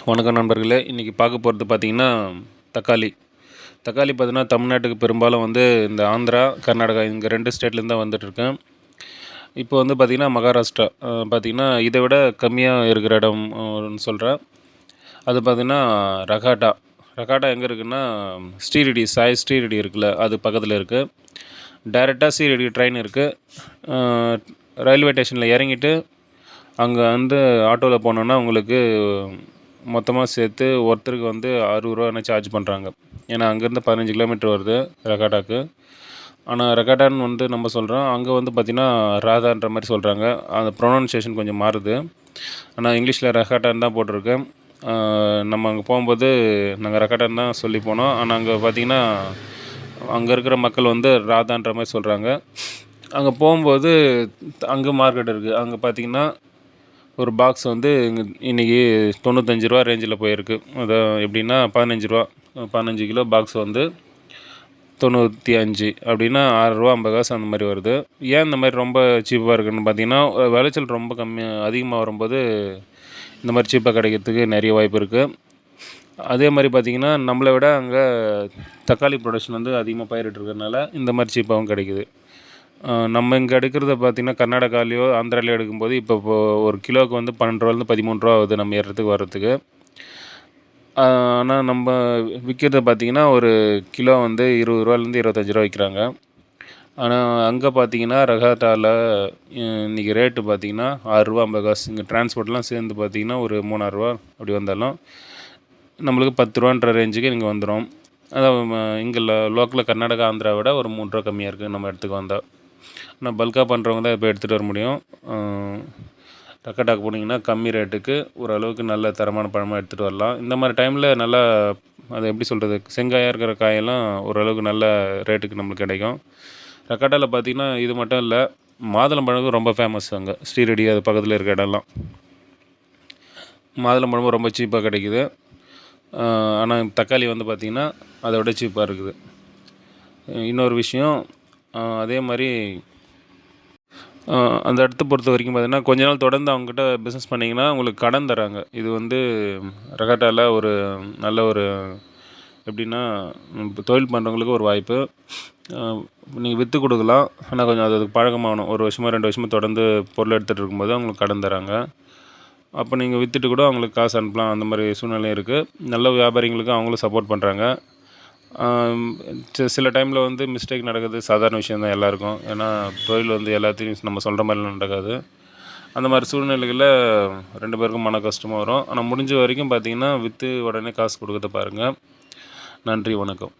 வணக்கம் நண்பர்களே. இன்றைக்கி பார்க்க போகிறது பார்த்திங்கன்னா தக்காளி. தக்காளி பார்த்திங்கன்னா தமிழ்நாட்டுக்கு பெரும்பாலும் வந்து இந்த ஆந்திரா, கர்நாடகா இங்கே 2 ஸ்டேட்லேருந்து தான் வந்துட்டுருக்கேன். இப்போ வந்து பார்த்திங்கன்னா மகாராஷ்டிரா பார்த்திங்கன்னா இதை விட கம்மியாக இருக்கிற இடம் சொல்கிறேன். அது பார்த்திங்கன்னா ரகாட்டா. ரகாட்டா எங்கே இருக்குதுன்னா ஸ்ரீரடி, சாய் ஸ்ரீரடி இருக்குல்ல, அது பக்கத்தில் இருக்குது. டைரெக்டாக ஸ்ரீரடி ட்ரெயின் இருக்குது. ரயில்வே ஸ்டேஷனில் இறங்கிட்டு அங்கே வந்து ஆட்டோவில் போனோன்னா உங்களுக்கு மொத்தமாக சேர்த்து ஒருத்தருக்கு வந்து ரூ. 60 சார்ஜ் பண்ணுறாங்க. ஏன்னா அங்கேருந்து 15 கிலோமீட்டர் வருது ரகாட்டாக்கு. ஆனால் ரகாட்டான்னு வந்து நம்ம சொல்கிறோம், அங்கே வந்து பார்த்திங்கன்னா ராதான்ற மாதிரி சொல்கிறாங்க. அந்த ப்ரொனவுன்சியேஷன் கொஞ்சம் மாறுது. ஆனால் இங்கிலீஷில் ரகாட்டான்னு தான் போட்டிருக்கு. நம்ம அங்கே போகும்போது நாங்கள் ரகாட்டான்னு தான் சொல்லி போனோம். ஆனால் அங்கே பார்த்திங்கன்னா அங்கே இருக்கிற மக்கள் வந்து ராதான்ற மாதிரி சொல்கிறாங்க. அங்கே போகும்போது அங்கே மார்க்கெட் இருக்குது. அங்கே பார்த்திங்கன்னா ஒரு பாக்ஸ் வந்து இன்றைக்கி ரூ. 95 ரேஞ்சில் போயிருக்கு. அதான் எப்படின்னா ரூ. 15 கிலோ பாக்ஸ் வந்து 95 அப்படின்னா ரூ. 6.50 அந்த மாதிரி வருது. ஏன் இந்த மாதிரி ரொம்ப சீப்பாக இருக்குதுன்னு பார்த்தீங்கன்னா, விளைச்சல் ரொம்ப அதிகமாக வரும்போது இந்த மாதிரி சீப்பாக கிடைக்கிறதுக்கு நிறைய வாய்ப்பு இருக்குது. அதே மாதிரி பார்த்திங்கன்னா நம்மளை விட அங்கே தக்காளி ப்ரொடக்ஷன் வந்து அதிகமாக பயிரிட்டுருக்கறனால இந்த மாதிரி சீப்பாகவும் கிடைக்குது. நம்ம இங்கே எடுக்கிறத பார்த்திங்கன்னா கர்நாடகாலேயோ ஆந்திராலேயோ எடுக்கும்போது இப்போ ஒரு கிலோவுக்கு வந்து ரூ. 12 13 ஆகுது நம்ம ஏறுறதுக்கு வர்றதுக்கு. ஆனால் நம்ம விற்கிறத பார்த்திங்கன்னா ஒரு கிலோ வந்து ரூ. 20 25 விற்கிறாங்க. ஆனால் அங்கே பார்த்திங்கன்னா ரகாட்டாவில் இன்றைக்கி ரேட்டு பார்த்திங்கன்னா ரூ. 6.50. இங்கே டிரான்ஸ்போர்ட்லாம் சேர்ந்து பார்த்திங்கன்னா ஒரு ரூ. 3000 அப்படி வந்தாலும் நம்மளுக்கு ரூ. 10 ரேஞ்சுக்கு இங்கே வந்துடும். அதான் இங்கே லோக்கலில் கர்நாடகா ஆந்திரா விட ஒரு ரூ. 3 கம்மியாக இருக்குது நம்ம இடத்துக்கு வந்தால். ஆனால் பல்காக பண்ணுறவங்க தான் இப்போ எடுத்துகிட்டு வர முடியும். ரகாட்டாக்கு போனீங்கன்னா கம்மி ரேட்டுக்கு ஓரளவுக்கு நல்ல தரமான பழமாக எடுத்துகிட்டு வரலாம். இந்த மாதிரி டைமில் நல்லா அது எப்படி சொல்கிறது, செங்காயாக இருக்கிற காயெல்லாம் ஓரளவுக்கு நல்ல ரேட்டுக்கு நம்மளுக்கு கிடைக்கும். ரகாட்டாவில் பார்த்திங்கன்னா இது மட்டும் இல்லை, மாதுளம்பழம் ரொம்ப ஃபேமஸ் அங்கே ஸ்ரீரடி அது பக்கத்தில் இருக்க இடம்லாம். மாதுளம்பழமும் ரொம்ப சீப்பாக கிடைக்குது. ஆனால் தக்காளி வந்து பார்த்திங்கன்னா அதை விட சீப்பாக இருக்குது. இன்னொரு விஷயம், அதே மாதிரி அந்த இடத்த பொறுத்த வரைக்கும் பார்த்திங்கன்னா கொஞ்ச நாள் தொடர்ந்து அவங்ககிட்ட பிஸ்னஸ் பண்ணிங்கன்னா உங்களுக்கு கடன் தராங்க. இது வந்து ரகாட்டாவில் ஒரு நல்ல ஒரு எப்படின்னா தொழில் பண்ணுறவங்களுக்கு ஒரு வாய்ப்பு. நீங்கள் விற்று கொடுக்கலாம், ஆனால் கொஞ்சம் அதுக்கு பழக்கமாகணும். 1 வருஷமோ 2 வருஷமோ தொடர்ந்து பொருள் எடுத்துகிட்டு இருக்கும்போது அவங்களுக்கு கடன் தராங்க. அப்போ நீங்கள் விற்றுட்டு கூட அவங்களுக்கு காசு அனுப்பலாம். அந்த மாதிரி சூழ்நிலையும் இருக்குது. நல்ல வியாபாரிங்களுக்கு அவங்களும் சப்போர்ட் பண்ணுறாங்க. சில டைமில் வந்து மிஸ்டேக் நடக்குது, சாதாரண விஷயம் தான் எல்லாருக்கும். ஏன்னா தொழில் வந்து எல்லாத்தையும் நம்ம சொல்கிற மாதிரிலாம் நடக்காது. அந்த மாதிரி சூழ்நிலைகளில் 2 பேருக்கும் மன கஷ்டமாக வரும். ஆனால் முடிஞ்ச வரைக்கும் பார்த்திங்கன்னா விற்று உடனே காசு கொடுக்கறத பாருங்கள். நன்றி, வணக்கம்.